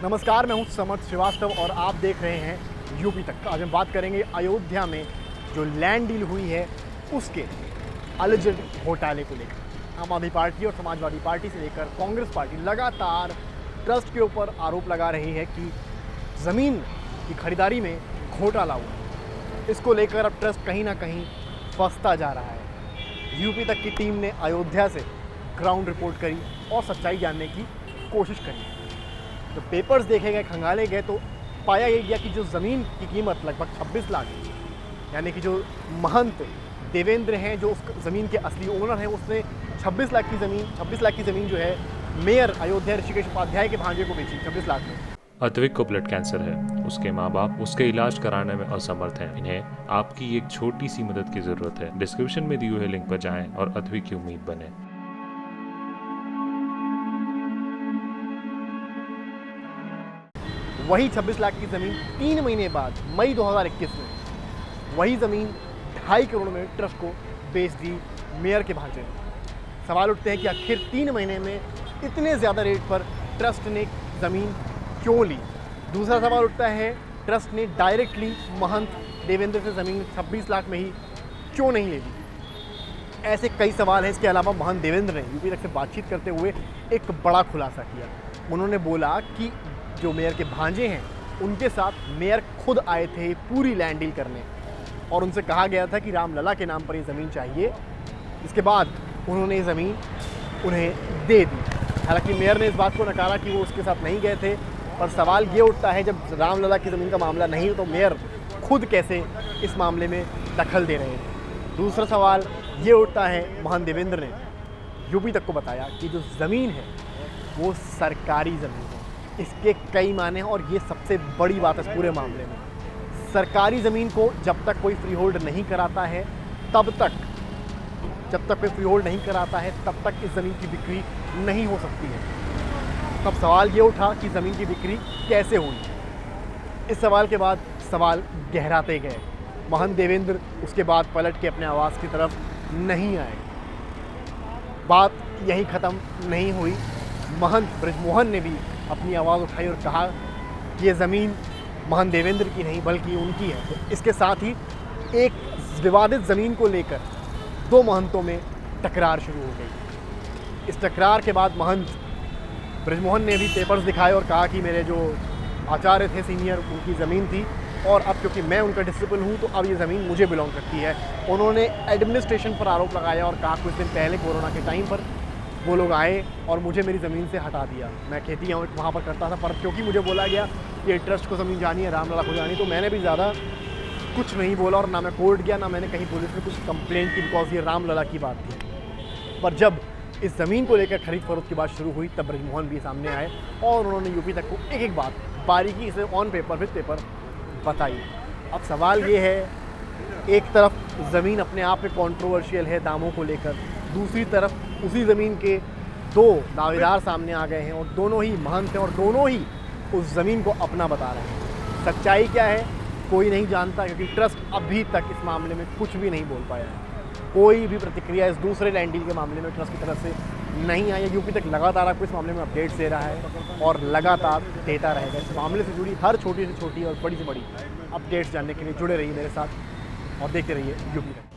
नमस्कार, मैं हूं समर्थ श्रीवास्तव और आप देख रहे हैं यूपी तक। आज हम बात करेंगे अयोध्या में जो लैंड डील हुई है उसके अलिजिड घोटाले को लेकर। आम आदमी पार्टी और समाजवादी पार्टी से लेकर कांग्रेस पार्टी लगातार ट्रस्ट के ऊपर आरोप लगा रही है कि ज़मीन की खरीदारी में घोटाला हुआ। इसको लेकर अब ट्रस्ट कहीं ना कहीं फंसता जा रहा है। यूपी तक की टीम ने अयोध्या से ग्राउंड रिपोर्ट करी और सच्चाई जानने की कोशिश करी। तो पेपर्स देखे गए, खंगाले गए तो पाया ये गया कि जो ज़मीन की कीमत लगभग 26 लाख है, यानी कि जो महंत देवेंद्र हैं, जो उस ज़मीन के असली ओनर हैं, उसने 26 लाख की ज़मीन जो है मेयर अयोध्या ऋषिकेश उपाध्याय के भांजे को बेची 26 लाख में। अद्विक को ब्लड कैंसर है। उसके माँ बाप उसके इलाज कराने में असमर्थ हैं। इन्हें आपकी एक छोटी सी मदद की जरूरत है। डिस्क्रिप्शन में दिए हुए लिंक पर जाएं और अद्विक की उम्मीद बने। वही 26 लाख की ज़मीन 3 महीने बाद मई 2021 में वही ज़मीन 2.5 करोड़ में ट्रस्ट को बेच दी मेयर के भांजे ने। सवाल उठते हैं कि आखिर 3 महीने में इतने ज़्यादा रेट पर ट्रस्ट ने ज़मीन क्यों ली। दूसरा सवाल उठता है, ट्रस्ट ने डायरेक्टली महंत देवेंद्र से ज़मीन 26 लाख में ही क्यों नहीं ले ली। ऐसे कई सवाल हैं। इसके अलावा महंत देवेंद्र ने यूपी तक से बातचीत करते हुए एक बड़ा खुलासा किया। उन्होंने बोला कि जो मेयर के भांजे हैं उनके साथ मेयर खुद आए थे पूरी लैंड डील करने और उनसे कहा गया था कि रामलला के नाम पर ये ज़मीन चाहिए। इसके बाद उन्होंने ये ज़मीन उन्हें दे दी। हालांकि मेयर ने इस बात को नकारा कि वो उसके साथ नहीं गए थे, पर सवाल ये उठता है जब रामलला की ज़मीन का मामला नहीं तो मेयर खुद कैसे इस मामले में दखल दे रहे थे। दूसरा सवाल ये उठता है, महंत देवेंद्र ने यूपी तक को बताया कि जो ज़मीन है वो सरकारी ज़मीन है। इसके कई माने हैं और ये सबसे बड़ी बात है इस पूरे मामले में। सरकारी ज़मीन को जब तक कोई फ्री होल्ड नहीं कराता है तब तक इस ज़मीन की बिक्री नहीं हो सकती है। तब सवाल ये उठा कि ज़मीन की बिक्री कैसे हुई। इस सवाल के बाद सवाल गहराते गए। महंत देवेंद्र उसके बाद पलट के अपने आवास की तरफ नहीं आए। बात यहीं ख़त्म नहीं हुई। महंत ब्रजमोहन ने भी अपनी आवाज़ उठाई और कहा कि ये ज़मीन महंत देवेंद्र की नहीं बल्कि उनकी है। तो इसके साथ ही एक विवादित ज़मीन को लेकर दो महंतों में टकरार शुरू हो गई। इस टकरार के बाद महंत ब्रजमोहन ने भी पेपर्स दिखाए और कहा कि मेरे जो आचार्य थे सीनियर, उनकी ज़मीन थी और अब क्योंकि मैं उनका डिसिपल हूँ तो अब ये ज़मीन मुझे बिलोंग करती है। उन्होंने एडमिनिस्ट्रेशन पर आरोप लगाया और कहा कुछ दिन पहले कोरोना के टाइम पर वो लोग आए और मुझे मेरी ज़मीन से हटा दिया। मैं खेती वहाँ पर करता था, पर क्योंकि मुझे बोला गया कि ट्रस्ट को ज़मीन जानी है, रामलला को जानी, तो मैंने भी ज़्यादा कुछ नहीं बोला और ना मैं कोर्ट गया, ना मैंने कहीं पुलिस में कुछ कंप्लेंट की, बिकॉज ये रामलला की बात थी। पर जब इस ज़मीन को लेकर खरीद फरोख्त की बात शुरू हुई तब ब्रजमोहन भी सामने आए और उन्होंने यूपी तक को एक एक बात बारीकी से ऑन पेपर विद पेपर बताई। अब सवाल ये है, एक तरफ ज़मीन अपने आप में कॉन्ट्रोवर्शियल है दामों को लेकर, दूसरी तरफ उसी ज़मीन के दो दावेदार सामने आ गए हैं और दोनों ही महंत हैं और दोनों ही उस ज़मीन को अपना बता रहे हैं। सच्चाई क्या है कोई नहीं जानता, क्योंकि ट्रस्ट अभी तक इस मामले में कुछ भी नहीं बोल पाया है। कोई भी प्रतिक्रिया इस दूसरे लैंड डील के मामले में ट्रस्ट की तरफ से नहीं आई है। यूपी तक लगातार आपको इस मामले में अपडेट्स दे रहा है और लगातार देता रहेगा। इस मामले से जुड़ी हर छोटी से छोटी और बड़ी से बड़ी अपडेट्स जानने के लिए जुड़े रहिए मेरे साथ और देखते रहिए यूपी तक।